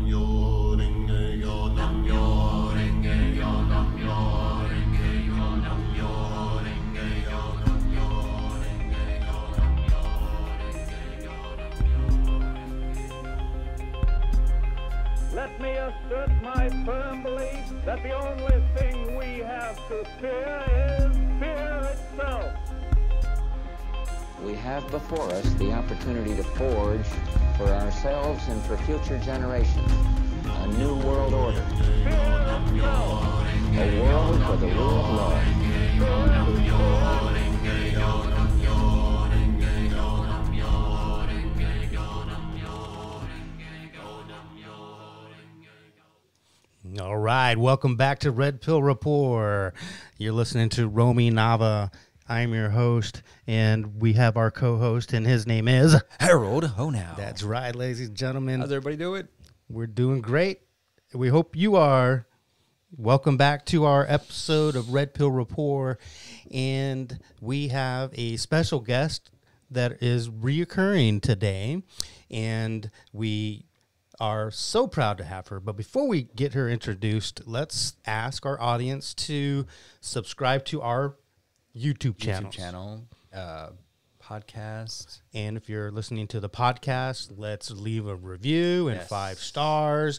Let me assert my firm belief that the only thing we have to fear is fear itself. We have before us the opportunity to forge for ourselves and for future generations a new world order. Fear itself. A world for the rule of law. All right, welcome back to Red Pill Rapport. You're listening to Romy Nava. I'm your host, and we have our co-host, and his name is Harold Honow. That's right, ladies and gentlemen. How's everybody doing? We're doing great. We hope you are. Welcome back to our episode of Red Pill Rapport, and we have a special guest that is reoccurring today, and we are so proud to have her. But before we get her introduced, let's ask our audience to subscribe to our YouTube channel, podcast. And if you're listening to the podcast, let's leave a review and 5 stars.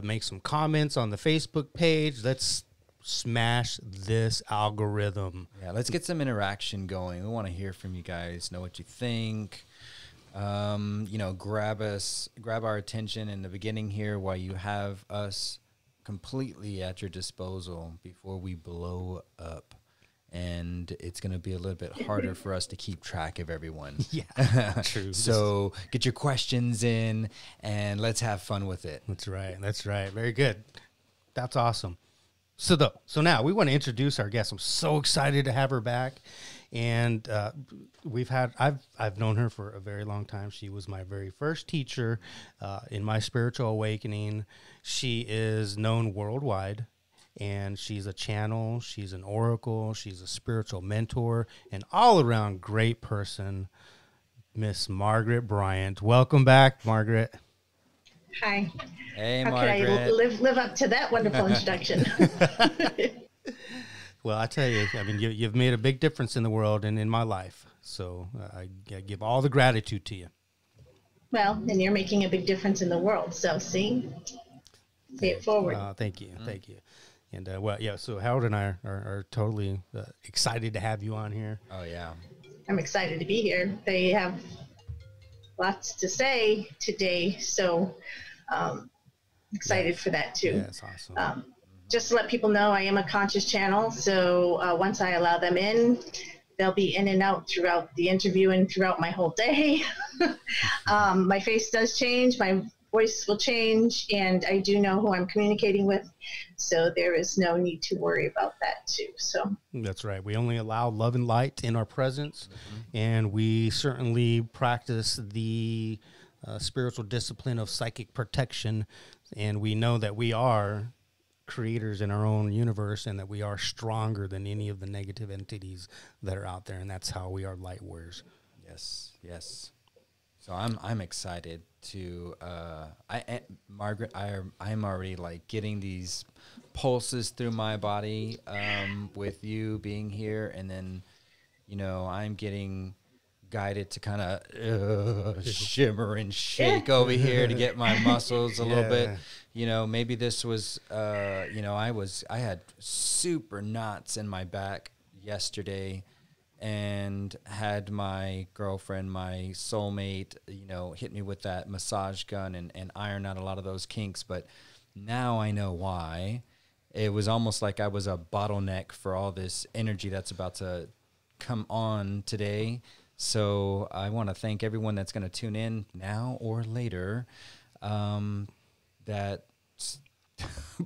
Make some comments on the Facebook page. Let's smash this algorithm. Yeah, let's get some interaction going. We want to hear from you guys, know what you think. Grab our attention in the beginning here while you have us completely at your disposal before we blow up. And it's going to be a little bit harder for us to keep track of everyone. Yeah, true. So get your questions in and let's have fun with it. That's right. That's right. Very good. That's awesome. So now we want to introduce our guest. I'm so excited to have her back. And I've known her for a very long time. She was my very first teacher in my spiritual awakening. She is known worldwide, and she's a channel. She's an oracle. She's a spiritual mentor, an all-around great person, Miss Margaret Bryant. Welcome back, Margaret. Hi. Hey, How Margaret. can I live up to that wonderful introduction? Well, I tell you, I mean, you've made a big difference in the world and in my life. So I give all the gratitude to you. Well, and you're making a big difference in the world. So see it forward. Thank you. Thank you. And, so Harold and I are totally excited to have you on here. Oh, yeah. I'm excited to be here. They have lots to say today. So excited for that, too. Yeah, that's awesome. Just to let people know, I am a conscious channel. So once I allow them in, they'll be in and out throughout the interview and throughout my whole day. My face does change. My voice will change. And I do know who I'm communicating with. So there is no need to worry about that, too. So that's right. We only allow love and light in our presence. And we certainly practice the spiritual discipline of psychic protection. And we know that we are creators in our own universe and that we are stronger than any of the negative entities that are out there, and that's how we are light warriors. Yes. So I'm excited to Margaret, I'm already like getting these pulses through my body with you being here, and then I'm getting guided to kind of shimmer and shake over here to get my muscles a little bit. Maybe this was, I had super knots in my back yesterday and had my girlfriend, my soulmate, hit me with that massage gun and iron out a lot of those kinks. But now I know why. It was almost like I was a bottleneck for all this energy that's about to come on today. So I want to thank everyone that's going to tune in now or later. That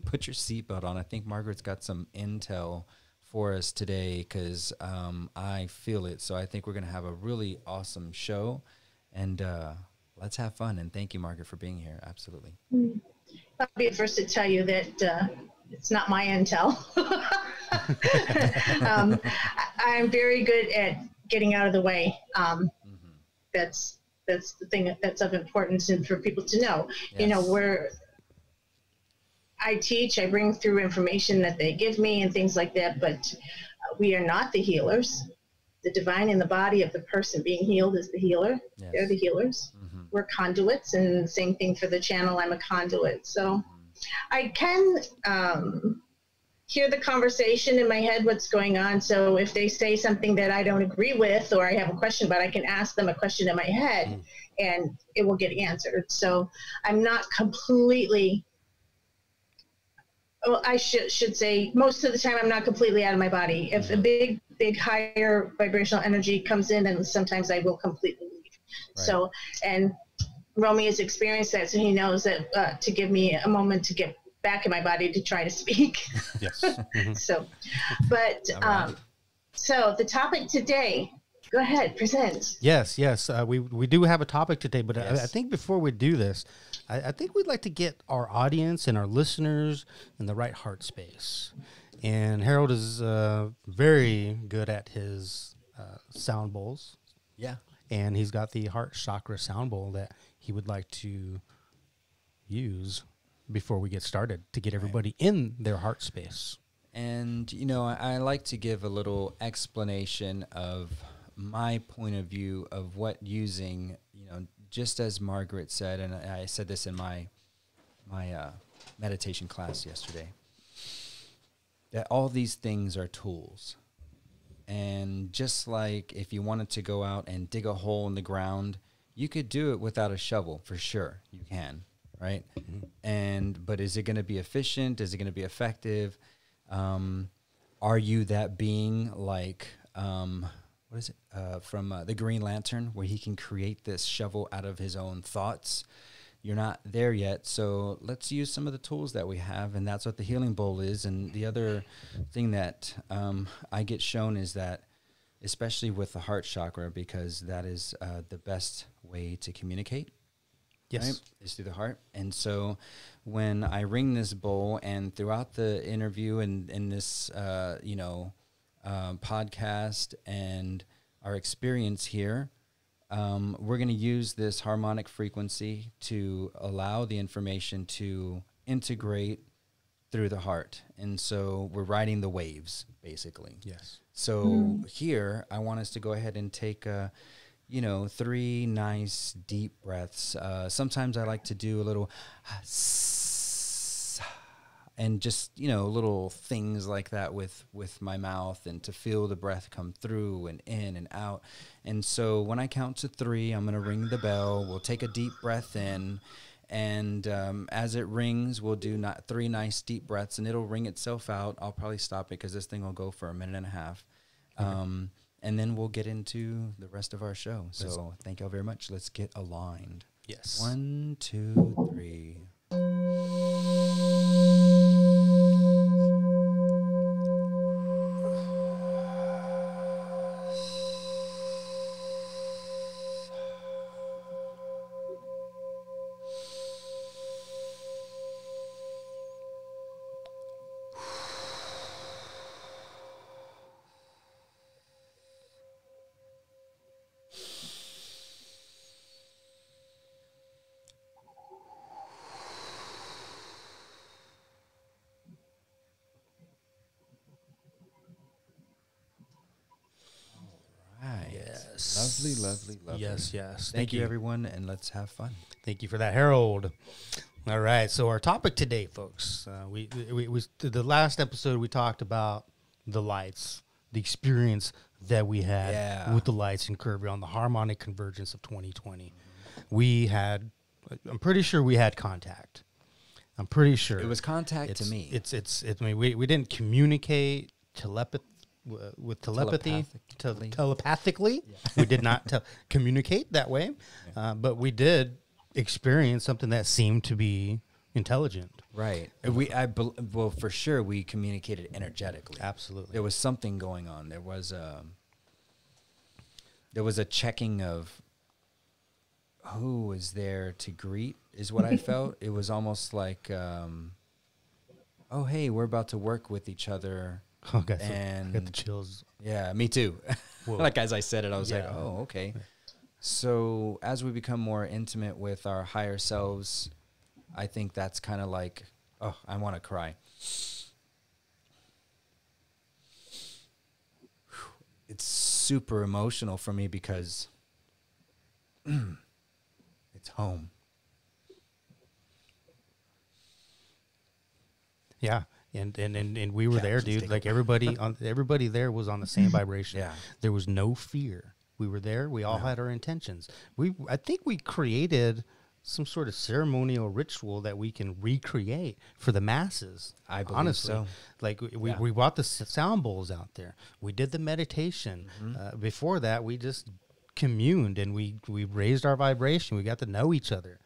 put your seatbelt on. I think Margaret's got some intel for us today because I feel it. So I think we're going to have a really awesome show, and let's have fun. And thank you, Margaret, for being here. Absolutely. I'll be the first to tell you that it's not my intel. I'm very good at getting out of the way. That's the thing that's of importance and for people to know. Yes. I teach, I bring through information that they give me and things like that, but we are not the healers. The divine in the body of the person being healed is the healer. Yes. They're the healers. We're conduits, and same thing for the channel. I'm a conduit. So I can hear the conversation in my head, what's going on. So if they say something that I don't agree with or I have a question about, I can ask them a question in my head and it will get answered. So I'm not completely, well, I should say most of the time I'm not completely out of my body. If a big higher vibrational energy comes in, then sometimes I will completely leave. Right. So, and Romy has experienced that, so he knows that to give me a moment to get back in my body to try to speak. Yes. So, but so the topic today, go ahead, present. Yes. We do have a topic today, but Yes. I think before we do this, I think we'd like to get our audience and our listeners in the right heart space. And Harold is very good at his sound bowls. Yeah. And he's got the heart chakra sound bowl that he would like to use before we get started to get everybody in their heart space. And, you know, I like to give a little explanation of my point of view of what using, you know, just as Margaret said, and I said this in my meditation class yesterday, that all these things are tools. And just like if you wanted to go out and dig a hole in the ground, you could do it without a shovel, for sure. You can, right? But is it going to be efficient? Is it going to be effective? Are you that being like, what is it, from the Green Lantern, where he can create this shovel out of his own thoughts? You're not there yet, so let's use some of the tools that we have, and that's what the healing bowl is. And the other thing that I get shown is that, especially with the heart chakra, because that is the best way to communicate. Yes. Right? Is through the heart. And so when I ring this bowl, and throughout the interview and in this, podcast and our experience here, we're going to use this harmonic frequency to allow the information to integrate through the heart. And so we're riding the waves, basically. Yes. So here, I want us to go ahead and take 3 nice deep breaths. Sometimes I like to do a little and just, little things like that with my mouth, and to feel the breath come through and in and out. And so when I count to 3, I'm going to ring the bell. We'll take a deep breath in, and as it rings, we'll do 3 nice deep breaths, and it'll ring itself out. I'll probably stop it because this thing will go for a minute and a half. And then we'll get into the rest of our show. So thank you all very much. Let's get aligned. Yes. 1, 2, 3. Lovely. Yes. Thank you, everyone, and let's have fun. Thank you for that, Harold. All right, so our topic today, folks, we the last episode we talked about the lights, the experience that we had with the lights in Kirby on the harmonic convergence of 2020. We had, I'm pretty sure we had contact. I'm pretty sure it was contact to me. I mean, we didn't communicate telepathically. Yeah. We did not communicate that way, but we did experience something that seemed to be intelligent. Right. Well, for sure, we communicated energetically. Absolutely. There was something going on. There was a checking of who was there to greet, is what I felt. It was almost like, oh, hey, we're about to work with each other. Oh, got the chills. Yeah, me too. Like as I said it, I was like, oh, okay. So as we become more intimate with our higher selves, I think that's kind of like, Oh, I want to cry. It's super emotional for me because it's home. Yeah. And we were there, dude. Like everybody there was on the same vibration. Yeah. There was no fear. We were there. We all had our intentions. I think we created some sort of ceremonial ritual that we can recreate for the masses. I believe honestly. so. Like we brought the sound bowls out there. We did the meditation. Before that, we just communed and we raised our vibration. We got to know each other.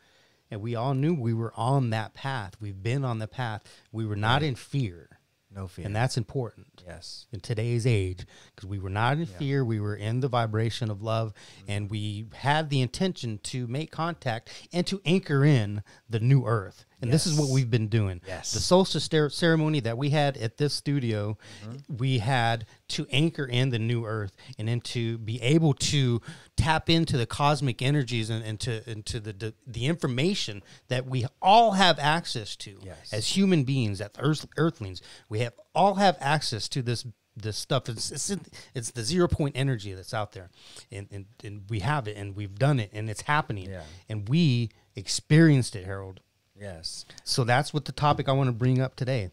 And we all knew we were on that path. We've been on the path. We were not in fear. No fear. And that's important. Yes. In today's age, because we were not in fear. We were in the vibration of love. And we had the intention to make contact and to anchor in the new earth. And this is what we've been doing. Yes. The solstice ceremony that we had at this studio, we had to anchor in the new earth and then to be able to tap into the cosmic energies and into the information that we all have access to as human beings, as earthlings. We all have access to this stuff. It's the 0 point energy that's out there, and we have it, and we've done it, and it's happening, and we experienced it, Harold. Yes. So that's what the topic I want to bring up today.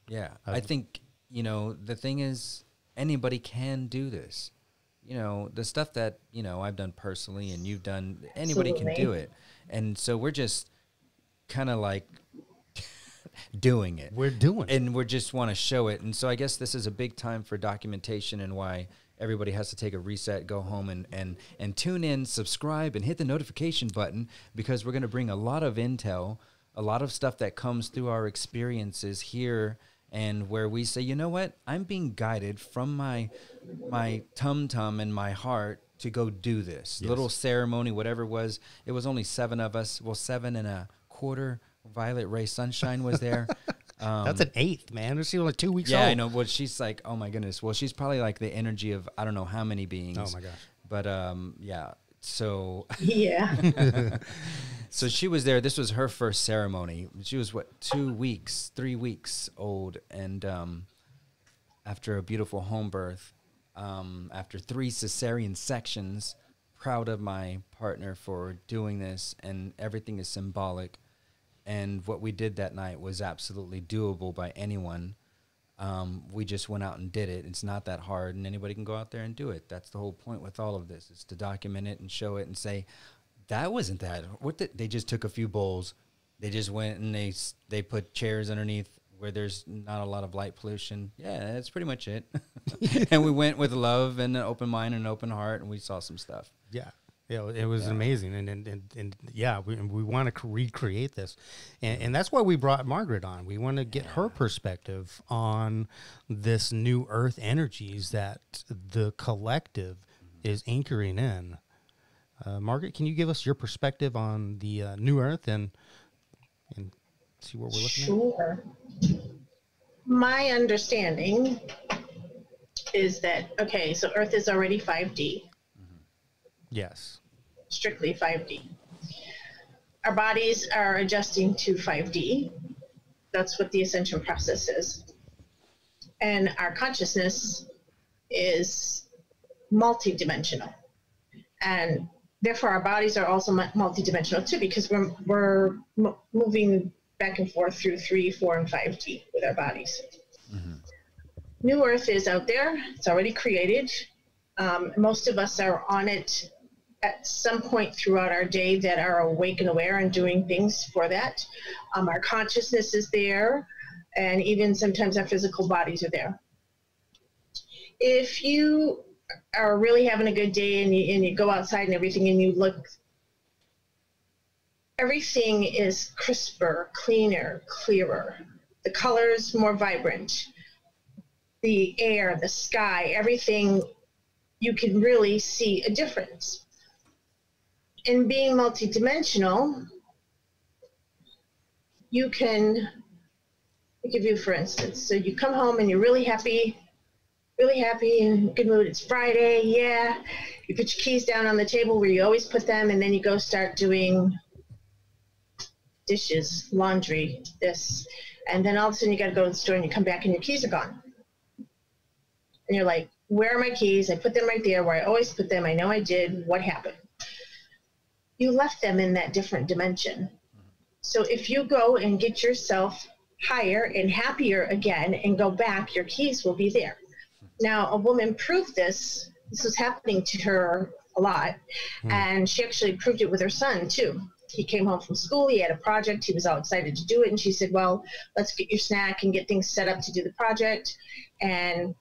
Yeah. I think, the thing is, anybody can do this. The stuff that, I've done personally and you've done, anybody can do it. And so we're just kind of like doing it. We're doing it. And we just want to show it. And so I guess this is a big time for documentation and why everybody has to take a reset, go home and tune in, subscribe, and hit the notification button, because we're going to bring a lot of intel, a lot of stuff that comes through our experiences here, and where we say, you know what, I'm being guided from my tum-tum and my heart to go do this little ceremony, whatever it was. It was only 7 of us. Well, 7 1/4. Violet Ray Sunshine was there. That's an 8th, man. She's only 2 weeks old. Yeah, I know. Well, she's like, oh my goodness. Well, she's probably like the energy of I don't know how many beings. Oh my gosh. But yeah. So Yeah. so she was there. This was her first ceremony. She was 3 weeks old, and after a beautiful home birth, after 3 cesarean sections. Proud of my partner for doing this, and everything is symbolic. And what we did that night was absolutely doable by anyone. We just went out and did it. It's not that hard, and anybody can go out there and do it. That's the whole point with all of this, is to document it and show it and say, that wasn't that. They just took a few bowls. They just went and they put chairs underneath where there's not a lot of light pollution. Yeah, that's pretty much it. And we went with love and an open mind and an open heart, and we saw some stuff. Yeah. Yeah, it was amazing, and yeah, we want to recreate this, and that's why we brought Margaret on. We want to get her perspective on this new earth energies that the collective is anchoring in. Margaret, can you give us your perspective on the new earth and see what we're looking at? Sure. My understanding is that, okay, so Earth is already 5D. Yes. Strictly 5D. Our bodies are adjusting to 5D. That's what the ascension process is. And our consciousness is multidimensional. And therefore our bodies are also multidimensional too, because we're moving back and forth through 3, 4, and 5D with our bodies. Mm-hmm. New Earth is out there. It's already created. Most of us are on it at some point throughout our day that are awake and aware and doing things for that. Our consciousness is there, and even sometimes our physical bodies are there. If you are really having a good day and you go outside and everything and you look, everything is crisper, cleaner, clearer. The colors more vibrant. The air, the sky, everything, you can really see a difference. In being multidimensional, you can, I'll give you for instance, so you come home and you're really happy in good mood. It's Friday, yeah. You put your keys down on the table where you always put them, and then you go start doing dishes, laundry, this. And then all of a sudden you got to go to the store and you come back and your keys are gone. And you're like, where are my keys? I put them right there where I always put them. I know I did. What happened? You left them in that different dimension. So if you go and get yourself higher and happier again and go back, your keys will be there. Now, a woman proved this. This was happening to her a lot. And she actually proved it with her son, too. He came home from school. He had a project. He was all excited to do it. And she said, well, let's get your snack and get things set up to do the project. And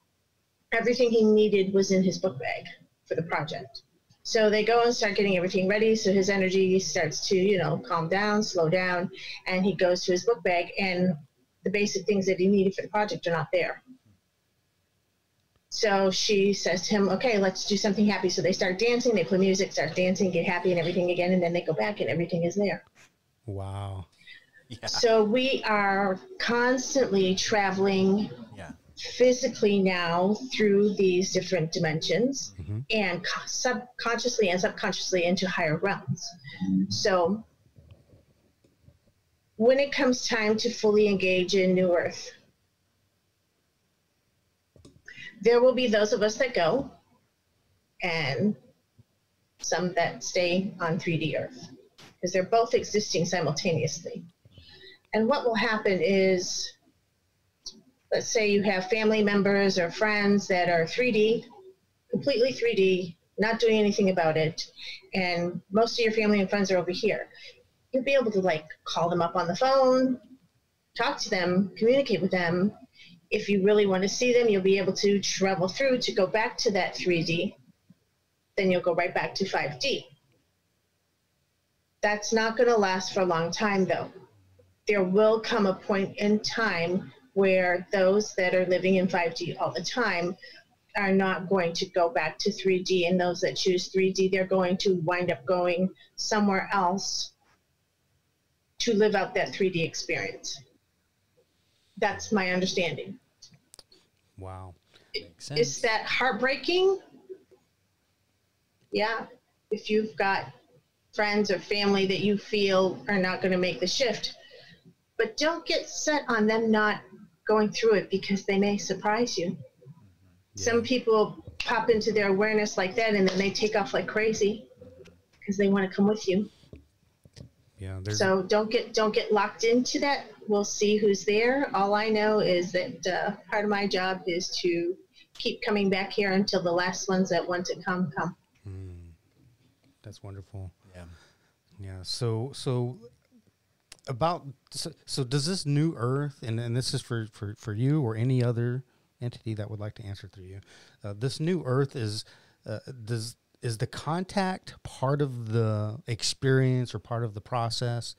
everything he needed was in his book bag for the project. So they go and start getting everything ready. So his energy starts to, you know, calm down, slow down. And he goes to his book bag, and the basic things that he needed for the project are not there. So she says to him, okay, let's do something happy. So they start dancing, they play music, start dancing, get happy and everything again. And then they go back and everything is there. Wow. Yeah. So we are constantly traveling physically now through these different dimensions and subconsciously and subconsciously into higher realms. So when it comes time to fully engage in New Earth, there will be those of us that go and some that stay on 3D Earth, because they're both existing simultaneously. And what will happen is, let's say you have family members or friends that are 3D, completely 3D, not doing anything about it, and most of your family and friends are over here. You'll be able to like call them up on the phone, talk to them, communicate with them. If you really want to see them, you'll be able to travel through to go back to that 3D. Then you'll go right back to 5D. That's not going to last for a long time, though. There will come a point in time where those that are living in 5D all the time are not going to go back to 3D, and those that choose 3D, they're going to wind up going somewhere else to live out that 3D experience. That's my understanding. Wow. Makes sense. Is that heartbreaking? Yeah. If you've got friends or family that you feel are not going to make the shift, but don't get set on them not going through it, because they may surprise you. Yeah. Some people pop into their awareness like that, and then they take off like crazy because they want to come with you. Yeah. So don't get locked into that. We'll see who's there. All I know is that part of my job is to keep coming back here until the last ones that want to come. That's wonderful. Yeah. Yeah. So does this New Earth, and this is for you or any other entity that would like to answer through you, this New Earth is the contact part of the experience or part of the process,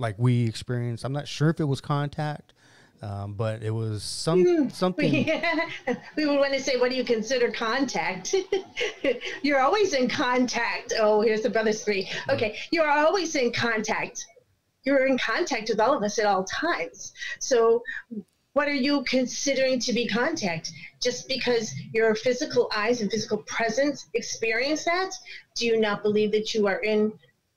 like we experienced? I'm not sure if it was contact, but it was something. We would want to say, what do you consider contact? You're always in contact. Oh, here's the brothers three. Okay, you're always in contact. You're in contact with all of us at all times. So what are you considering to be contact? Just because your physical eyes and physical presence experience that, do you not believe that you are in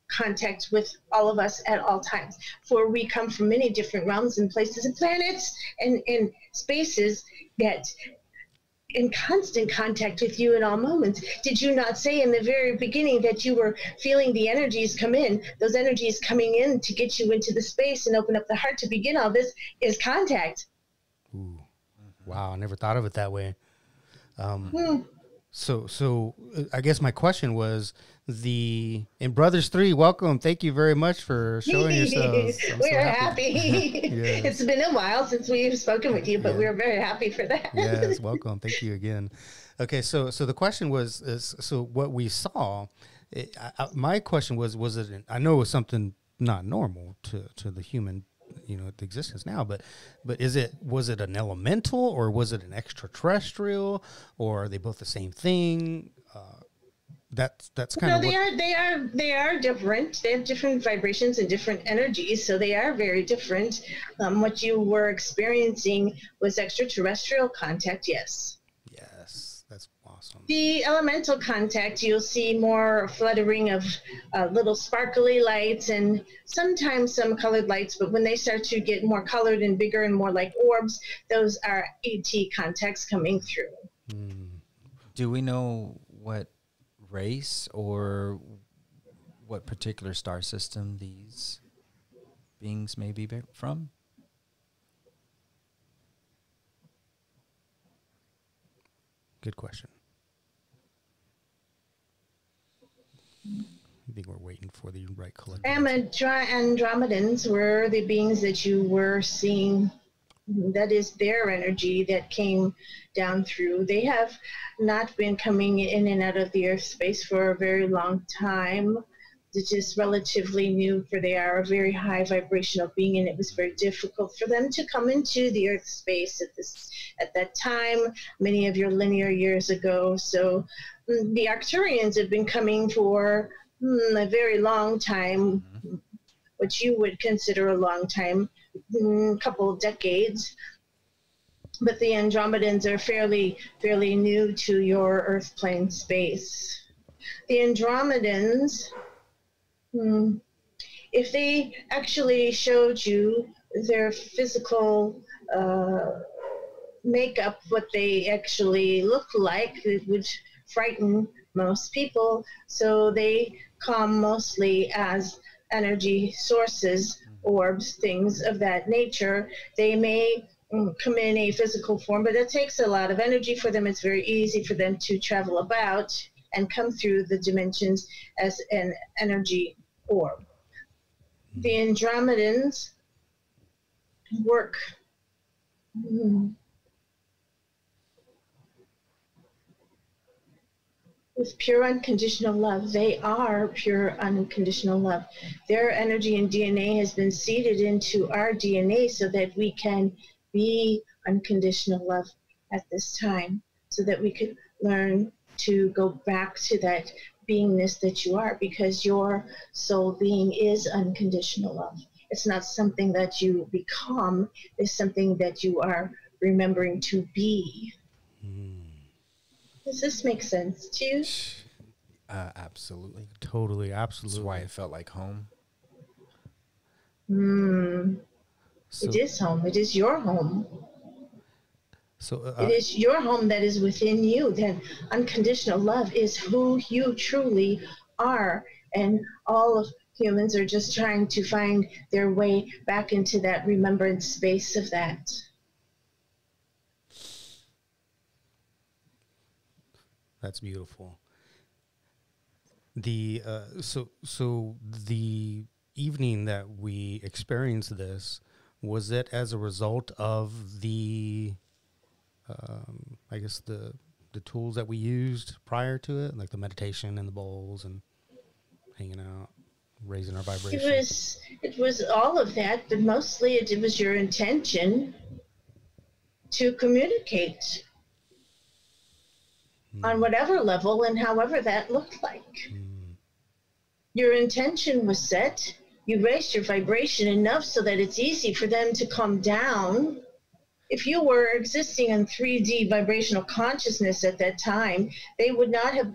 contact with all of us at all times? For we come from many different realms and places and planets and spaces that in constant contact with you in all moments. Did you not say in the very beginning that you were feeling the energies come in? Those energies coming in to get you into the space and open up the heart to begin all this is contact. Ooh. Wow, I never thought of it that way. So I guess my question was, in Brothers 3, welcome. Thank you very much for showing yourselves. We're happy. Yes. It's been a while since we've spoken with you, but we're very happy for that. Yes, welcome. Thank you again. Okay, so the question was, so what we saw, my question was it, I know it was something not normal to the human, the existence now, but was it an elemental, or was it an extraterrestrial, or are they both the same thing? That's kind of they are different. They have different vibrations and different energies, so they are very different. What you were experiencing was extraterrestrial contact. Yes, that's awesome. The elemental contact, you'll see more fluttering of little sparkly lights and sometimes some colored lights, but when they start to get more colored and bigger and more like orbs, those are ET contacts coming through. Do we know what race or what particular star system these beings may be from? Good question. I think we're waiting for the right collector. Andromedans were the beings that you were seeing. That is their energy that came down through. They have not been coming in and out of the Earth space for a very long time. It's just relatively new, for they are a very high vibrational being, and it was very difficult for them to come into the Earth space at that time, many of your linear years ago. So the Arcturians have been coming for a very long time, which you would consider a long time, a couple of decades. But the Andromedans are fairly new to your Earth plane space. The Andromedans, if they actually showed you their physical makeup, what they actually look like, it would frighten most people. So they come mostly as energy sources, orbs, things of that nature. They may come in a physical form, but it takes a lot of energy for them. It's very easy for them to travel about and come through the dimensions as an energy orb. The Andromedans work with pure unconditional love. They are pure unconditional love. Their energy and DNA has been seeded into our DNA so that we can be unconditional love at this time, so that we could learn to go back to that beingness that you are, because your soul being is unconditional love. It's not something that you become, it's something that you are remembering to be. Does this make sense to you? Absolutely. Totally, absolutely. That's why it felt like home. So, It is home. It is your home. So It is your home that is within you. Then unconditional love is who you truly are. And all of humans are just trying to find their way back into that remembrance space of that. That's beautiful. The so the evening that we experienced this, was it as a result of the I guess the tools that we used prior to it, like the meditation and the bowls and hanging out, raising our vibration? It was all of that, but mostly it was your intention to communicate on whatever level and however that looked like. Your intention was set. You raised your vibration enough so that it's easy for them to come down. If you were existing in 3D vibrational consciousness at that time, you would not have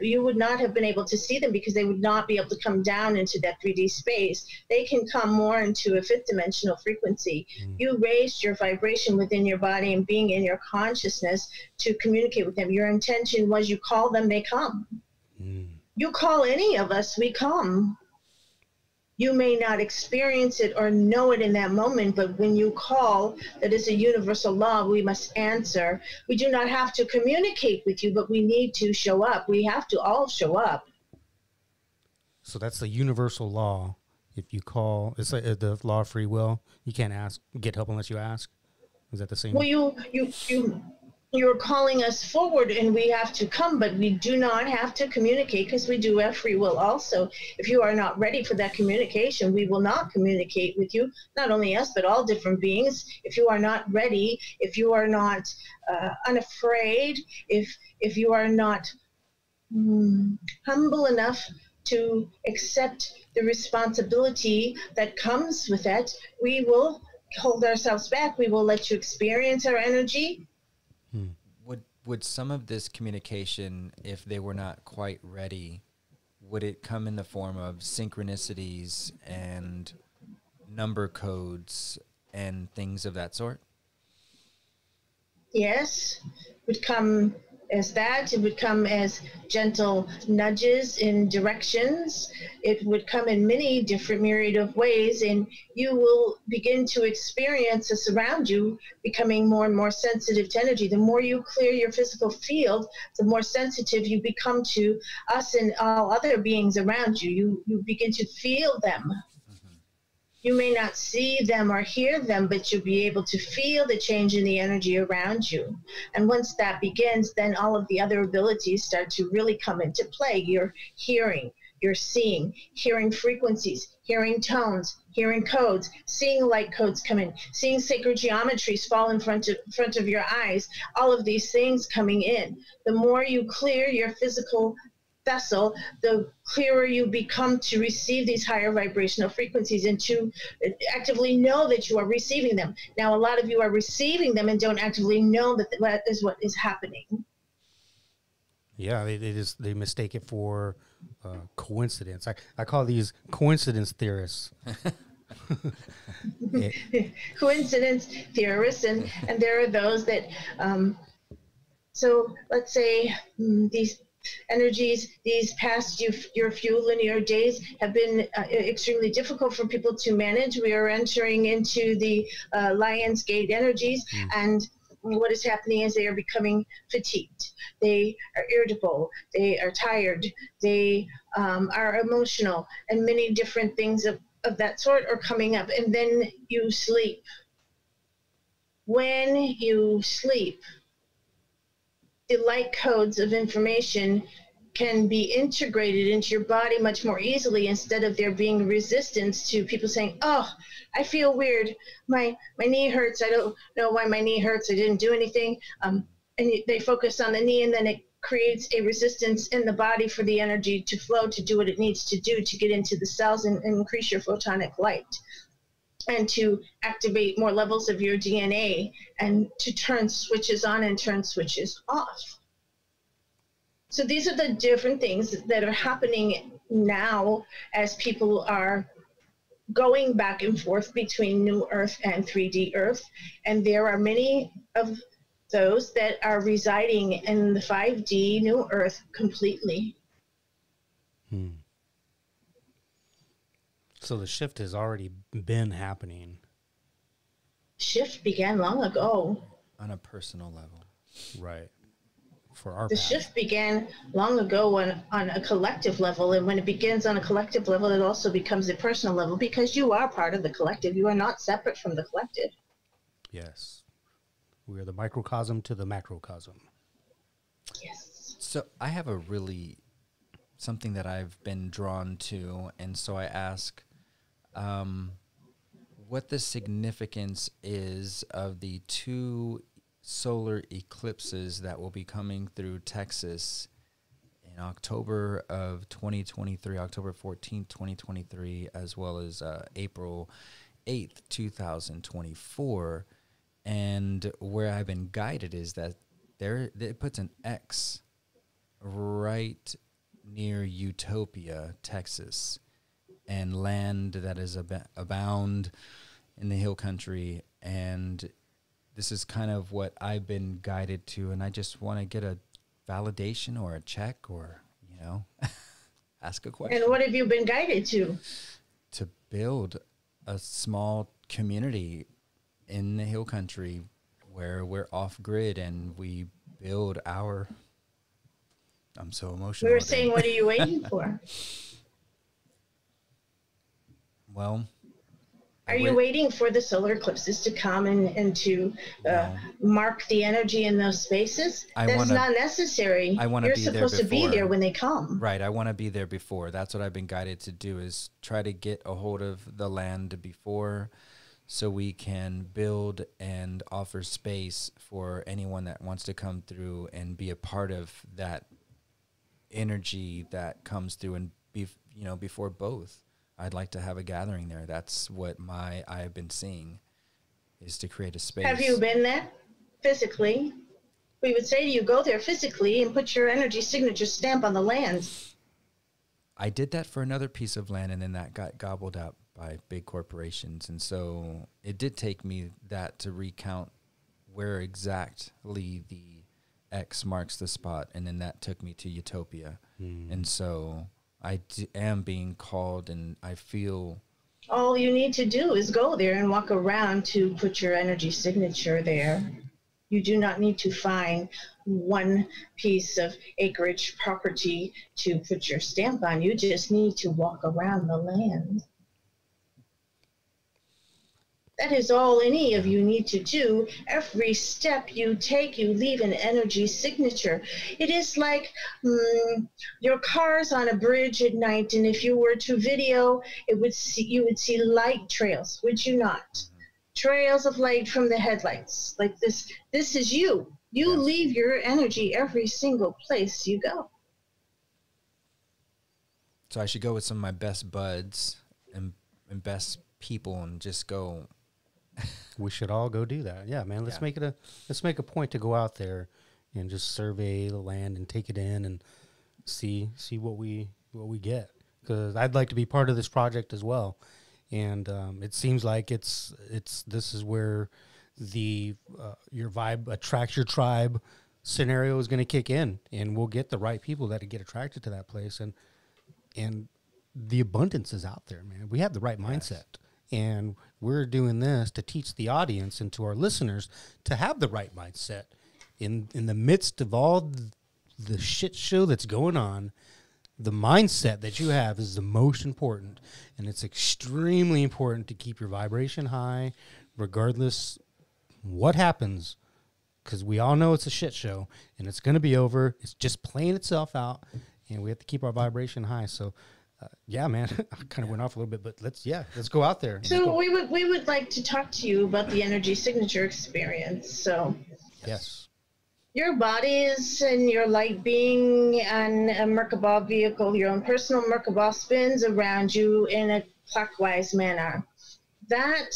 been able to see them, because they would not be able to come down into that 3D space. They can come more into a fifth dimensional frequency. You raised your vibration within your body and being in your consciousness to communicate with them. Your intention was, you call them, they come. You call any of us, we come. You may not experience it or know it in that moment, but when you call, that is a universal law, we must answer. We do not have to communicate with you, but we need to show up. We have to all show up. So that's the universal law. If you call, it's like the law of free will. You can't get help unless you ask. Is that the same? Well, you're calling us forward and we have to come, but we do not have to communicate, because we do have free will also. If you are not ready for that communication, we will not communicate with you, not only us, but all different beings. If you are not ready, if you are not unafraid, if you are not humble enough to accept the responsibility that comes with that, we will hold ourselves back. We will let you experience our energy. would some of this communication, if they were not quite ready, would it come in the form of synchronicities and number codes and things of that sort? Yes, would come as that. It would come as gentle nudges in directions. It would come in many different myriad of ways, and you will begin to experience this around you becoming more and more sensitive to energy. The more you clear your physical field, the more sensitive you become to us and all other beings around you. You begin to feel them. You may not see them or hear them, but you'll be able to feel the change in the energy around you. And once that begins, then all of the other abilities start to really come into play. You're hearing, you're seeing, hearing frequencies, hearing tones, hearing codes, seeing light codes come in, seeing sacred geometries fall in front of your eyes, all of these things coming in. The more you clear your physical vessel, the clearer you become to receive these higher vibrational frequencies and to actively know that you are receiving them. Now, a lot of you are receiving them and don't actively know that that is what is happening. Yeah, they mistake it for coincidence. I call these coincidence theorists. Coincidence theorists, and there are those that, so let's say these energies, these past your few linear days have been extremely difficult for people to manage. We are entering into the Lion's Gate energies, and what is happening is they are becoming fatigued. They are irritable. They are tired. They are emotional, and many different things of that sort are coming up. And then you sleep. When you sleep, the light codes of information can be integrated into your body much more easily, instead of there being resistance to people saying, oh, I feel weird. My knee hurts. I don't know why my knee hurts. I didn't do anything. And they focus on the knee, and then it creates a resistance in the body for the energy to flow, to do what it needs to do, to get into the cells and increase your photonic light, and to activate more levels of your DNA, and to turn switches on and turn switches off. So these are the different things that are happening now as people are going back and forth between New Earth and 3D Earth. And there are many of those that are residing in the 5D New Earth completely. So the shift has already been happening. Shift began long ago. On a personal level. Right. For our The path. shift began long ago on a collective level, and when it begins on a collective level, it also becomes a personal level, because you are part of the collective. You are not separate from the collective. Yes. We are the microcosm to the macrocosm. Yes. So I have something that I've been drawn to, and so I ask what the significance is of the 2 solar eclipses that will be coming through Texas in October of 2023, October 14th, 2023, as well as April 8th, 2024. And where I've been guided is that it puts an X right near Utopia, Texas, and land that is abound in the hill country. And this is kind of what I've been guided to, and I just want to get a validation or a check, or, ask a question. And what have you been guided to? To build a small community in the hill country where we're off grid and we build I'm so emotional. We were saying, what are you waiting for? Well, Are you waiting for the solar eclipses to come and to No. mark the energy in those spaces? That's not necessary. I wanna You're be there supposed to be before. there when they come. right, I want to be there before. That's what I've been guided to do, is try to get a hold of the land before, so we can build and offer space for anyone that wants to come through and be a part of that energy that comes through, and before both. I'd like to have a gathering there. That's what I've been seeing, is to create a space. Have you been there physically? we would say to you, go there physically and put your energy signature stamp on the land. I did that for another piece of land, and then that got gobbled up by big corporations. And so it did take me that to recount where exactly the X marks the spot, and then that took me to Utopia. And so I am being called, and I feel... All you need to do is go there and walk around to put your energy signature there. You do not need to find one piece of acreage property to put your stamp on. You just need to walk around the land. That is all any of you need to do. Every step you take, you leave an energy signature. It is like your car's on a bridge at night, and if you were to video, you would see light trails, would you not? Trails of light from the headlights. Like this is you. You leave your energy every single place you go. So I should go with some of my best buds and best people and just go. We should all go do that. Yeah, man. Let's make a point to go out there and just survey the land and take it in and see what we get. Because I'd like to be part of this project as well. And it seems like this is where the your vibe attracts your tribe scenario is going to kick in, and we'll get the right people that get attracted to that place, and the abundance is out there, man. We have the right mindset, and we're doing this to teach the audience and to our listeners to have the right mindset in the midst of all the shit show that's going on. The mindset that you have is the most important, and it's extremely important to keep your vibration high, regardless what happens, because we all know it's a shit show, and it's going to be over. It's just playing itself out, and we have to keep our vibration high. So, yeah, man, I kind of went off a little bit, but let's go out there. So we would like to talk to you about the energy signature experience. So, yes. Your bodies and your light being on a Merkabah vehicle, your own personal Merkabah spins around you in a clockwise manner. That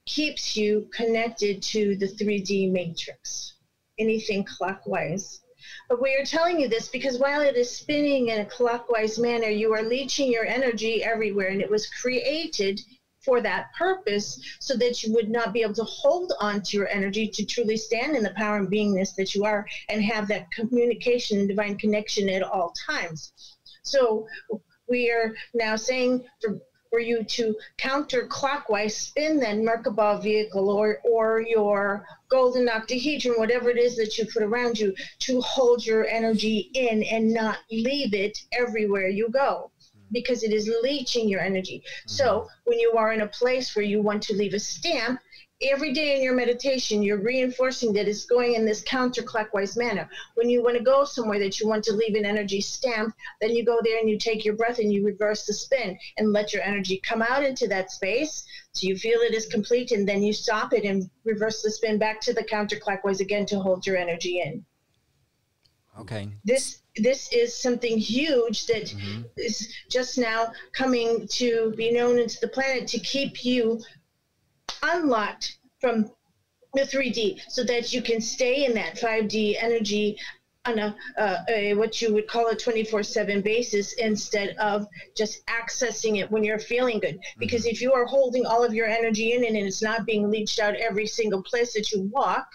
keeps you connected to the 3D matrix, anything clockwise. But we are telling you this because while it is spinning in a clockwise manner, you are leaching your energy everywhere, and it was created for that purpose, so that you would not be able to hold on to your energy to truly stand in the power and beingness that you are and have that communication and divine connection at all times. So we are now saying for you to counterclockwise spin that Merkabah vehicle or your golden octahedron, whatever it is that you put around you, to hold your energy in and not leave it everywhere you go, because it is leaching your energy. So when you are in a place where you want to leave a stamp, every day in your meditation, you're reinforcing that it's going in this counterclockwise manner. When you want to go somewhere that you want to leave an energy stamp, then you go there and you take your breath and you reverse the spin and let your energy come out into that space so you feel it is complete, and then you stop it and reverse the spin back to the counterclockwise again to hold your energy in. Okay. This is something huge that is just now coming to be known into the planet to keep you unlocked from the 3D, so that you can stay in that 5D energy on a what you would call a 24/7 basis, instead of just accessing it when you're feeling good. Because if you are holding all of your energy in and it's not being leached out every single place that you walk,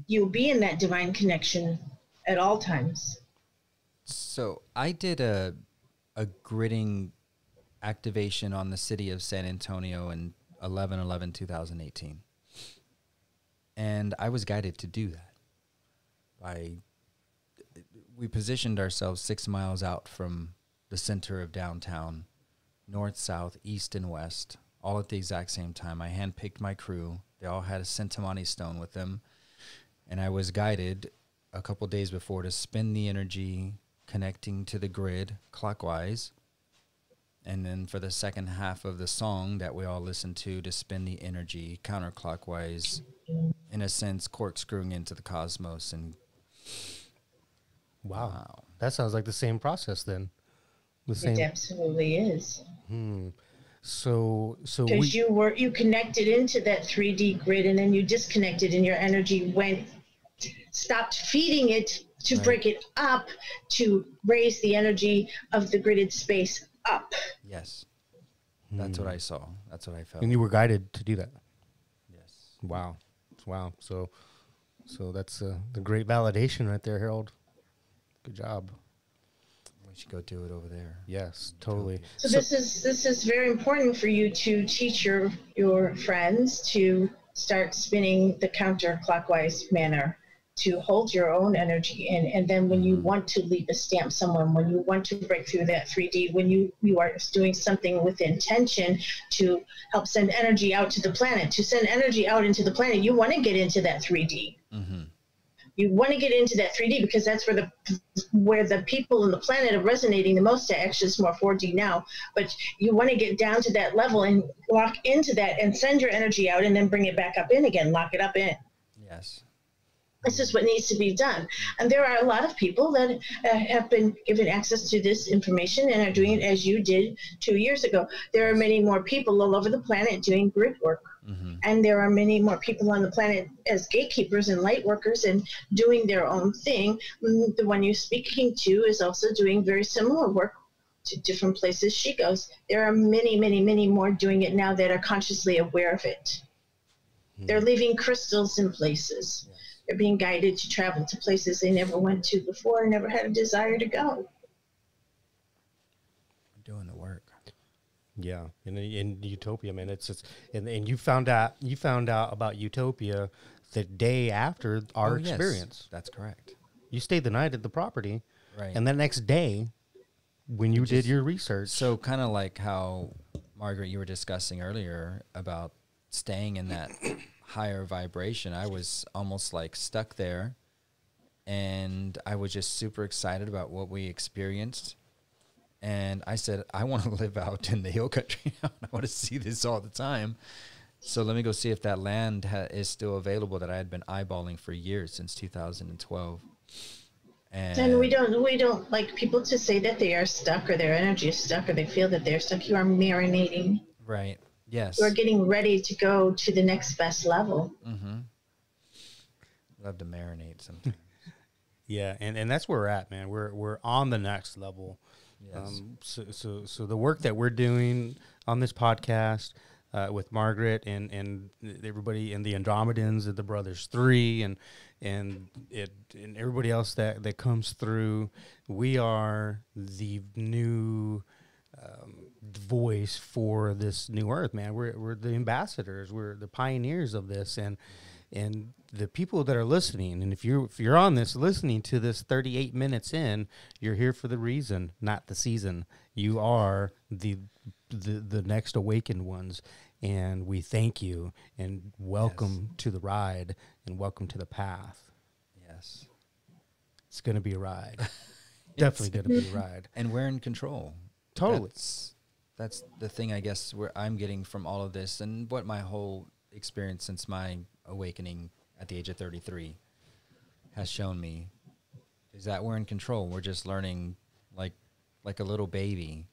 you'll be in that divine connection at all times. So I did a gridding activation on the city of San Antonio in 11/11/2018. And I was guided to do that. We positioned ourselves 6 miles out from the center of downtown, north, south, east, and west, all at the exact same time. I handpicked my crew. They all had a Sentimani stone with them. And I was guided a couple days before to spin the energy connecting to the grid clockwise. And then for the second half of the song that we all listened to spin the energy counterclockwise, in a sense, corkscrewing into the cosmos. And wow. That sounds like the same process then. It absolutely is. So Because you connected into that 3D grid, and then you disconnected, and your energy stopped feeding it to Right. break it up to raise the energy of the gridded space up. Yes. That's what I saw. That's what I felt. and you were guided to do that. Yes. Wow. So that's the great validation right there, Harold. Good job. We should go do it over there. Yes, totally. So this is very important for you to teach your friends to start spinning the counterclockwise manner, to hold your own energy in, and then when you want to leave a stamp someone, when you want to break through that 3D, when you are doing something with intention to help send energy out to the planet, to send energy out into the planet, you want to get into that 3D. You want to get into that 3D because that's where the people on the planet are resonating the most. Actually, it's more 4D now, but you want to get down to that level and lock into that and send your energy out and then bring it back up in again, lock it up in. Yes. This is what needs to be done. And there are a lot of people that have been given access to this information and are doing it as you did 2 years ago. There are many more people all over the planet doing grid work. And there are many more people on the planet as gatekeepers and light workers and doing their own thing. The one you're speaking to is also doing very similar work to different places she goes. There are many, many, many more doing it now that are consciously aware of it. They're leaving crystals in places. They're being guided to travel to places they never went to before and never had a desire to go. Doing the work. Yeah, in Utopia, man, and you found out about Utopia the day after our experience. Yes, that's correct. You stayed the night at the property, Right. and the next day, when you did your research, So kind of like how, Margaret, you were discussing earlier about staying in that higher vibration. I was almost like stuck there, and I was just super excited about what we experienced. And I said, I want to live out in the hill country now. I want to see this all the time. So let me go see if that land is still available that I had been eyeballing for years, since 2012. And we don't like people to say that they are stuck or their energy is stuck or they feel that they're stuck. You are marinating. Right. Yes. You are getting ready to go to the next best level. Love to marinate sometimes. yeah, and that's where we're at, man. We're on the next level. Yes. So the work that we're doing on this podcast with Margaret and everybody and the Andromedans and the Brothers 3 and everybody else that comes through, we are the new voice for this new earth, man. We're the ambassadors. We're the pioneers of this, and the people that are listening, and if you're on this, listening to this 38 minutes in, you're here for the reason, not the season. You are the next awakened ones, and we thank you and welcome to the ride and welcome to the path. Yes. It's going to be a ride. Definitely going to be a ride. And we're in control. Totally. That's the thing, I guess, where I'm getting from all of this, and what my whole experience since my awakening at the age of 33 has shown me, is that we're in control. We're just learning, like a little baby,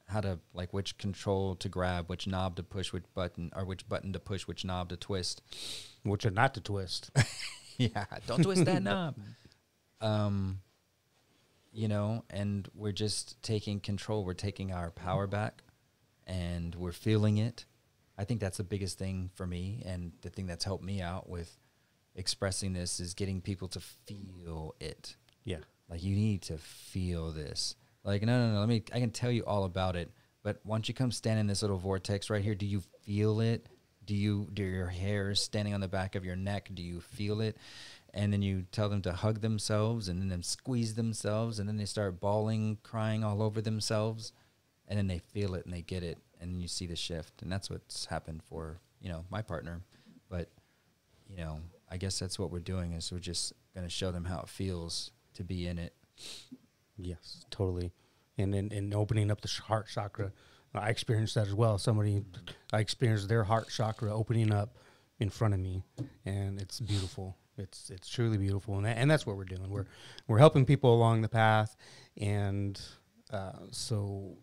how to, like, which control to grab, which knob to push, which button to push, which knob to twist. Which are not to twist. Yeah, don't twist that knob. You know, and we're just taking control. We're taking our power back, and we're feeling it. I think that's the biggest thing for me, and the thing that's helped me out with expressing this is getting people to feel it. Yeah. Like, you need to feel this. Like, no, I can tell you all about it, but once you come stand in this little vortex right here, do you feel it? Do your hairs standing on the back of your neck, do you feel it? And then you tell them to hug themselves, and then squeeze themselves, and then they start bawling, crying all over themselves, and then they feel it and they get it, and you see the shift. And that's what's happened for, my partner. But, I guess that's what we're doing, is we're just going to show them how it feels to be in it. Yes, totally. And opening up the heart chakra. I experienced that as well. I experienced their heart chakra opening up in front of me, and it's beautiful. It's truly beautiful, and that's what we're doing. We're helping people along the path, and so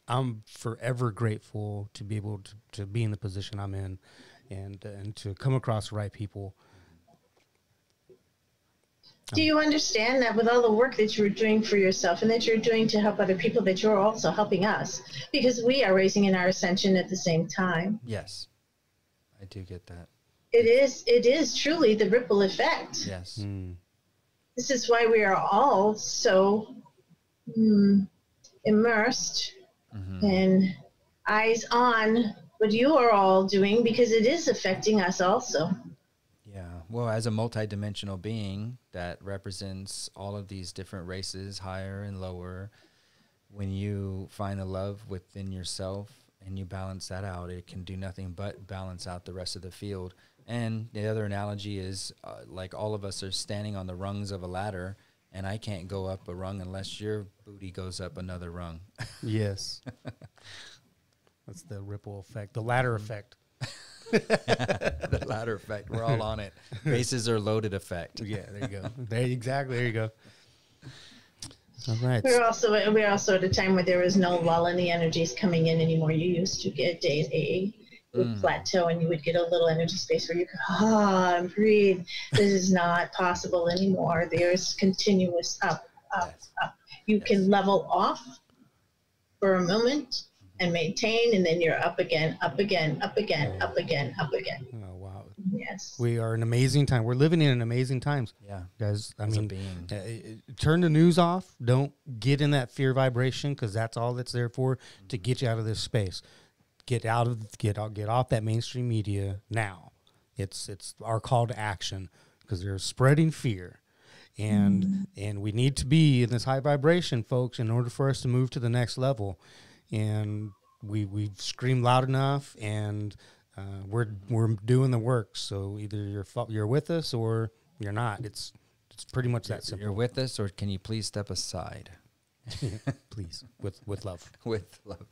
I'm forever grateful to be able to be in the position I'm in, and to come across the right people. Do you understand that with all the work that you're doing for yourself and that you're doing to help other people, that you're also helping us, because we are raising in our ascension at the same time? Yes, I do get that. It is truly the ripple effect. Yes. This is why we are all so immersed and eyes on what you are all doing, because it is affecting us also. Yeah. Well, as a multidimensional being that represents all of these different races, higher and lower, when you find the love within yourself and you balance that out, it can do nothing but balance out the rest of the field. And the other analogy is like all of us are standing on the rungs of a ladder, and I can't go up a rung unless your booty goes up another rung. Yes. That's the ripple effect, the ladder effect. The ladder effect. We're all on it. Bases are loaded effect. Yeah, there you go. There you go. All right. We're also at a time where there is no lull in the energies coming in anymore. You used to get a plateau, and you would get a little energy space where you could and breathe. This is not possible anymore. There's continuous up. You can level off for a moment and maintain, and then you're up again. Oh, wow. Yes. We are an amazing time. We're living in amazing times. Yeah. Guys, I As a mean, being. turn the news off. Don't get in that fear vibration, because that's all that's there for, to get you out of this space. Get off that mainstream media now. It's our call to action, because they're spreading fear. And we need to be in this high vibration, folks, in order for us to move to the next level. And we've screamed loud enough, and we're doing the work. So either you're with us or you're not. It's pretty much that simple. You're with us, or can you please step aside? Please, with love. With love.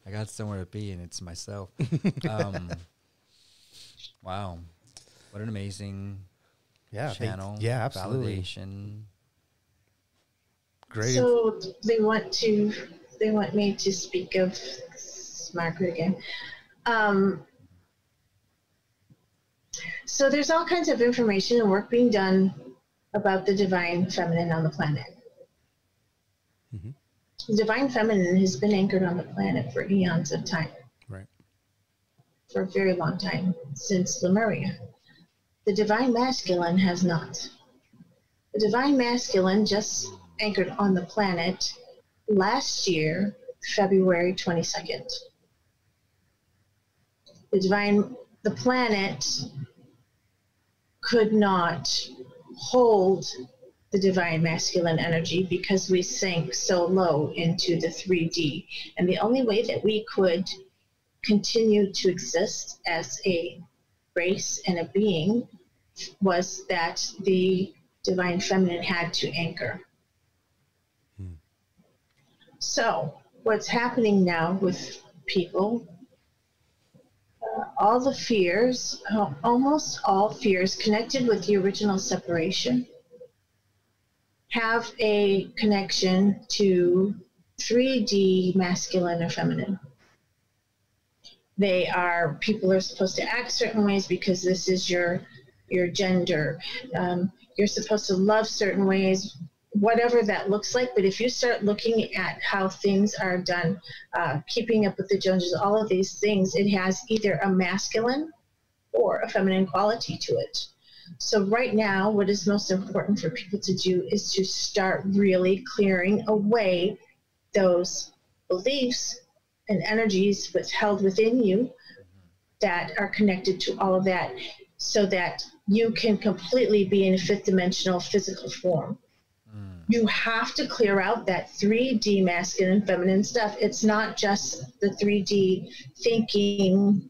I got somewhere to be, and it's myself. Wow. What an amazing channel. Yeah, absolutely. Validation. Great. So they want me to speak of Margaret again. So there's all kinds of information and work being done about the divine feminine on the planet. The divine feminine has been anchored on the planet for eons of time. Right. For a very long time, since Lemuria. The divine masculine has not. The divine masculine just anchored on the planet last year, February 22nd. The planet could not hold the divine masculine energy because we sank so low into the 3D. And the only way that we could continue to exist as a race and a being was that the divine feminine had to anchor. So what's happening now with people, all the fears, almost all fears connected with the original separation, have a connection to 3D masculine or feminine. People are supposed to act certain ways because this is your gender. You're supposed to love certain ways, whatever that looks like. But if you start looking at how things are done, keeping up with the Joneses, all of these things, it has either a masculine or a feminine quality to it. So right now, what is most important for people to do is to start really clearing away those beliefs and energies held within you that are connected to all of that, so that you can completely be in a fifth dimensional physical form. You have to clear out that 3D masculine and feminine stuff. It's not just the 3D thinking,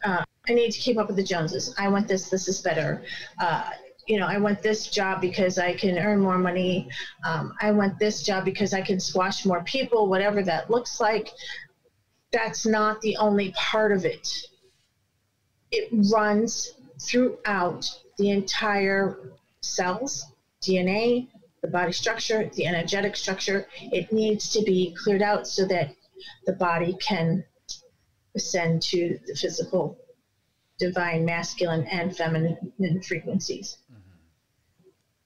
I need to keep up with the Joneses. I want this is better. I want this job because I can earn more money. I want this job because I can squash more people, whatever that looks like. That's not the only part of it. It runs throughout the entire cells, DNA, the body structure, the energetic structure. It needs to be cleared out so that the body can ascend to the physical, divine, masculine, and feminine frequencies.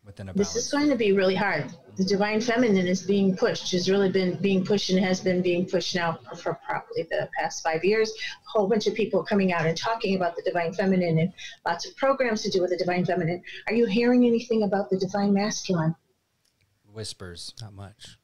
Within a This is balance. going to be really hard. The divine feminine is being pushed, has really been being pushed and has been being pushed now for probably the past 5 years. A whole bunch of people coming out and talking about the divine feminine and lots of programs to do with the divine feminine. Are you hearing anything about the divine masculine? Whispers. Not much.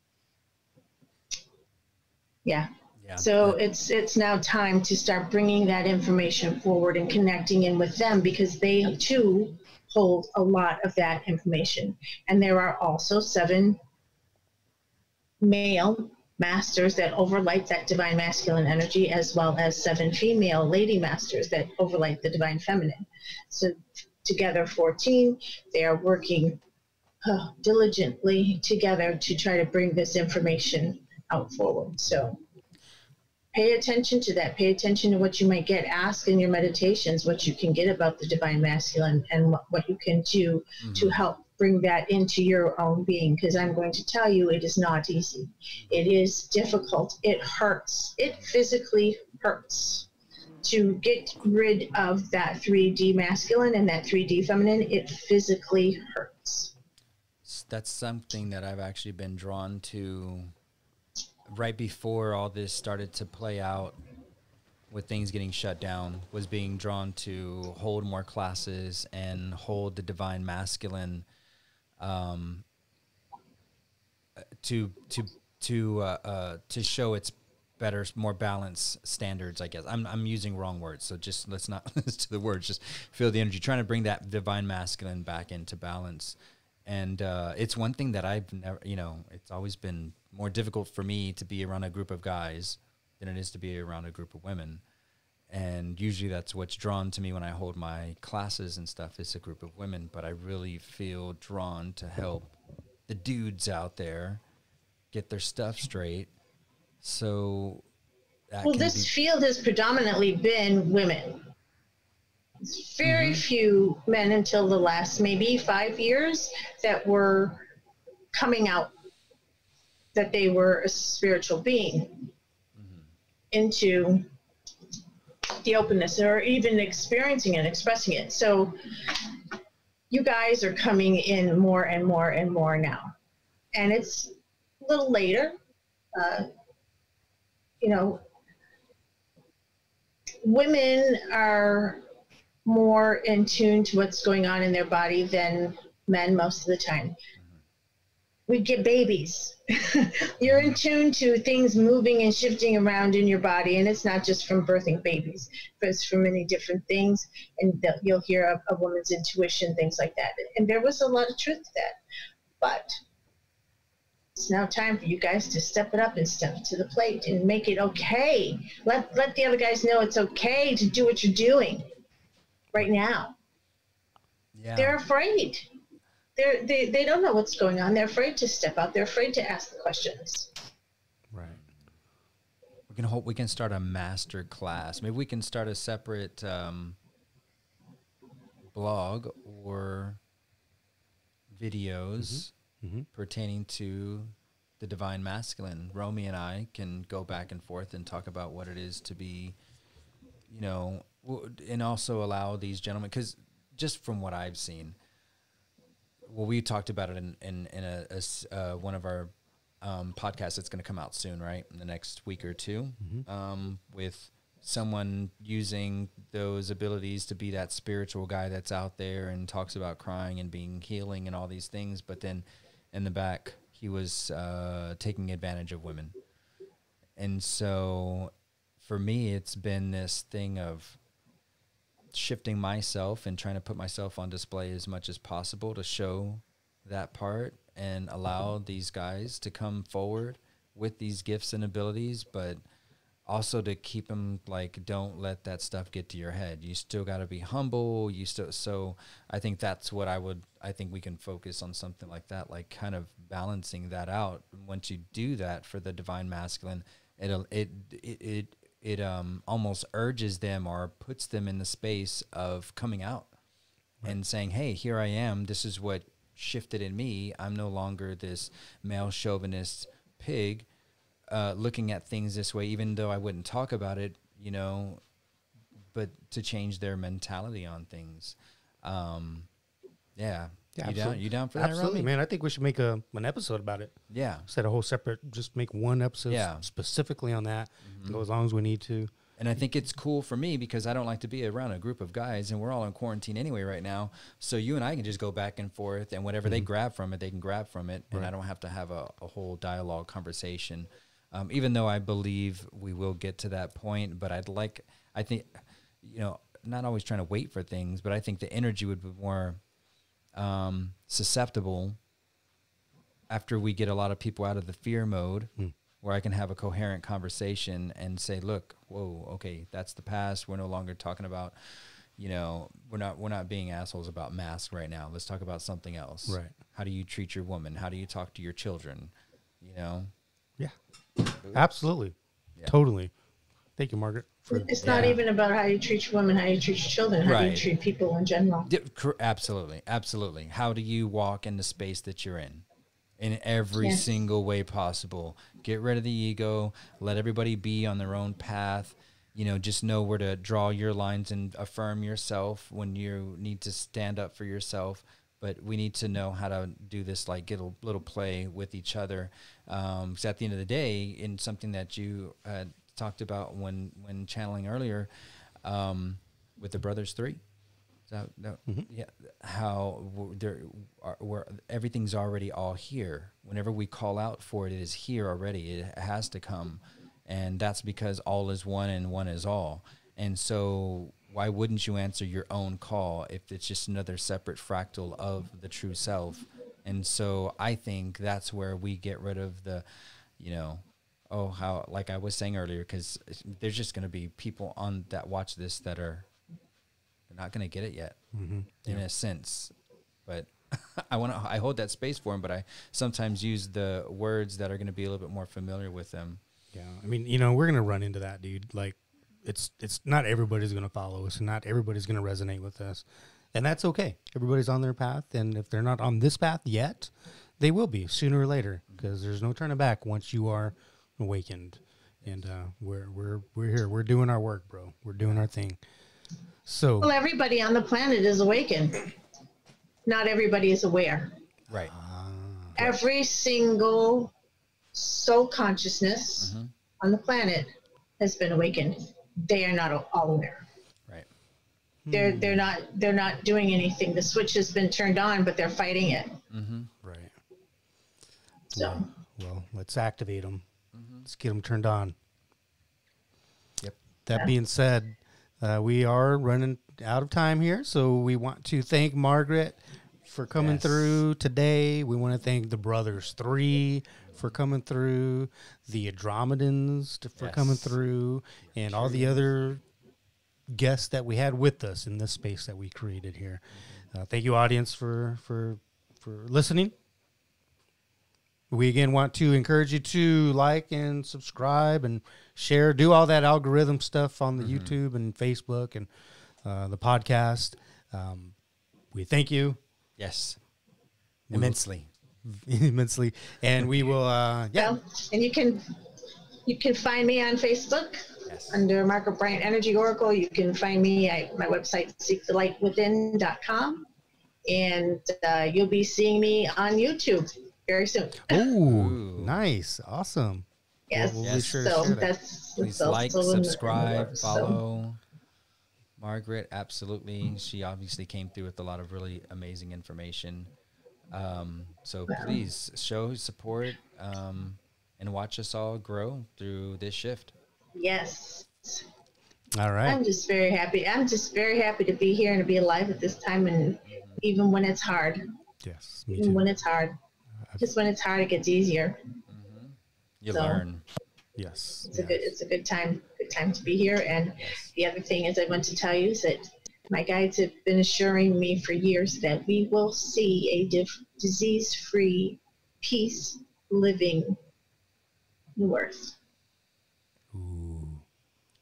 Yeah. Yeah. So it's now time to start bringing that information forward and connecting in with them, because they too hold a lot of that information. And there are also 7 male masters that overlight that divine masculine energy, as well as 7 female lady masters that overlight the divine feminine. So together 14, they are working diligently together to try to bring this information out forward. So pay attention to that. Pay attention to what you might get asked in your meditations, what you can get about the divine masculine, and what you can do to help bring that into your own being. Because I'm going to tell you, it is not easy. It is difficult. It hurts. It physically hurts to get rid of that 3D masculine and that 3D feminine. It physically hurts. That's something that I've actually been drawn to right before all this started to play out with things getting shut down, was being drawn to hold more classes and hold the divine masculine to show its better, more balanced standards, I guess. I'm using wrong words, so just let's not listen to the words, just feel the energy, trying to bring that divine masculine back into balance. And it's one thing that I've never, it's always been more difficult for me to be around a group of guys than it is to be around a group of women. And usually that's what's drawn to me when I hold my classes and stuff, is a group of women. But I really feel drawn to help the dudes out there get their stuff straight. So that This field has predominantly been women. Very few men until the last maybe 5 years that were coming out that they were a spiritual being into the openness, or even experiencing it, expressing it. So you guys are coming in more and more and more now. And it's a little later. Women are more in tune to what's going on in their body than men most of the time. We get babies. You're in tune to things moving and shifting around in your body, and it's not just from birthing babies, but it's from many different things. And you'll hear a woman's intuition, things like that. And there was a lot of truth to that. But it's now time for you guys to step it up and step to the plate and make it okay. Let the other guys know it's okay to do what you're doing right now. Yeah. They're afraid. They don't know what's going on. They're afraid to step out. They're afraid to ask the questions. Right. We can start a master class. Maybe we can start a separate blog or videos pertaining to the divine masculine. Romy and I can go back and forth and talk about what it is to be, and also allow these gentlemen, because just from what I've seen, we talked about it in one of our podcasts that's going to come out soon, right, in the next week or two, with someone using those abilities to be that spiritual guy that's out there and talks about crying and being healing and all these things, but then in the back he was taking advantage of women. And so for me, it's been this thing of shifting myself and trying to put myself on display as much as possible to show that part and allow these guys to come forward with these gifts and abilities, but also to keep them, like, don't let that stuff get to your head. You still got to be humble. So I think that's what I think we can focus on something like that, like kind of balancing that out. Once you do that for the divine masculine, it almost urges them or puts them in the space of coming out and saying, hey, here I am. This is what shifted in me. I'm no longer this male chauvinist pig looking at things this way, even though I wouldn't talk about it, you know, but to change their mentality on things. Yeah. You down for that? Absolutely, Robbie? man. I think we should make an episode about it. Yeah. Set a whole separate, just make one episode specifically on that. Go as long as we need to. And I think it's cool for me because I don't like to be around a group of guys, and we're all in quarantine anyway right now. So you and I can just go back and forth, and whatever they grab from it, they can grab from it. And I don't have to have a whole dialogue conversation, even though I believe we will get to that point. But I think, you know, not always trying to wait for things, but I think the energy would be more susceptible after we get a lot of people out of the fear mode, where I can have a coherent conversation and say, look, whoa, okay, that's the past. We're no longer talking about, you know, we're not being assholes about masks right now. Let's talk about something else. Right. How do you treat your woman? How do you talk to your children? You know? Yeah, absolutely. Yeah. Totally. Thank you, Margaret. It's not even about how you treat your women, how you treat your children, how you treat people in general. Absolutely. Absolutely. How do you walk in the space that you're in every single way possible? Get rid of the ego. Let everybody be on their own path. You know, just know where to draw your lines and affirm yourself when you need to stand up for yourself. But we need to know how to do this, like get a little play with each other. Because at the end of the day, in something that you talked about when channeling earlier, with the Brothers 3, yeah, how where everything's already all here. Whenever we call out for it, it is here already. It has to come, and that's because all is one and one is all. And so, why wouldn't you answer your own call if it's just another separate fractal of the true self? And so, I think that's where we get rid of the, you know, how, like I was saying earlier, because there's just going to be people on that watch this that are not going to get it yet, in a sense. But I hold that space for them, but I sometimes use the words that are going to be a little bit more familiar with them. Yeah, I mean, you know, we're going to run into that, dude. Like, it's not everybody's going to follow us, and not everybody's going to resonate with us. And that's okay. Everybody's on their path, and if they're not on this path yet, they will be sooner or later, because there's no turning back once you are awakened. And we're here. We're doing our work, bro. We're doing our thing. So, well, everybody on the planet is awakened. Not everybody is aware. Right. Every single soul consciousness on the planet has been awakened. They are not all aware. Right. They're not doing anything. The switch has been turned on, but they're fighting it. Right. So, well, let's activate them. Let's get them turned on. Yep. That being said, we are running out of time here, so we want to thank Margaret for coming through today. We want to thank the Brothers 3 for coming through, the Andromedans for coming through, and all the other guests that we had with us in this space that we created here. Thank you, audience, for listening. We again want to encourage you to like and subscribe and share, do all that algorithm stuff on the YouTube and Facebook and the podcast. We thank you. Yes. Immensely. Immensely. And we will, well, and you can find me on Facebook under Margaret Bryant Energy Oracle. You can find me at my website, seekthelightwithin.com. And you'll be seeing me on YouTube very soon. Oh, nice. Awesome. Yes. We'll be sure so to share that. that's Please also like, in the subscribe, works, follow. Margaret, absolutely. She obviously came through with a lot of really amazing information. So please show support and watch us all grow through this shift. Yes. All right. I'm just very happy. I'm just very happy to be here and to be alive at this time, and even when it's hard. Yes, me Even too. when it's hard. Just when it's hard, it gets easier. You learn. Yes. It's a good time to be here. And the other thing is, I want to tell you is that my guides have been assuring me for years that we will see a disease-free, peace living New Earth. Ooh.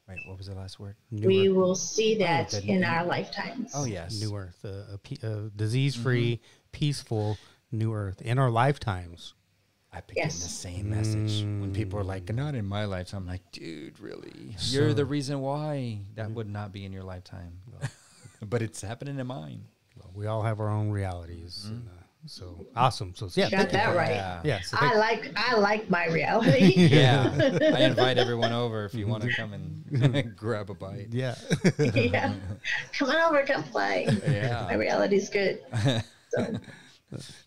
Wait, what was the last word? We will see that the in new- our lifetimes. Oh, yes. New Earth, a disease-free, peaceful New Earth in our lifetimes. I picked in the Yes. same message. When people are like, not in my lifetime, I'm like, dude, really? You're the reason why that would not be in your lifetime. But it's happening in mine. We all have our own realities. And, so awesome. So yeah, Got thank you. that right. Yeah. Yeah, so I like my reality. Yeah. I invite everyone over if you want to come and grab a bite. yeah. Yeah. Come on over, come play. My Yeah. reality's good. So,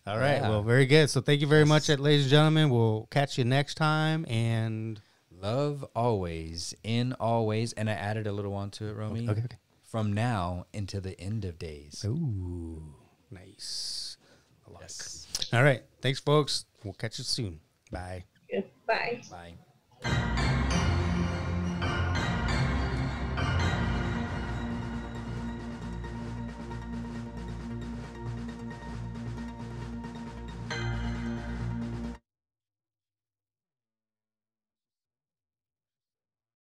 All right. Yeah. Well, very good. So thank you very much, ladies and gentlemen. We'll catch you next time. And Love always, in always. And I added a little onto it, Romy. okay. From now into the end of days. Ooh, nice. I like. Yes. All right. Thanks, folks. We'll catch you soon. Bye. goodbye. Bye.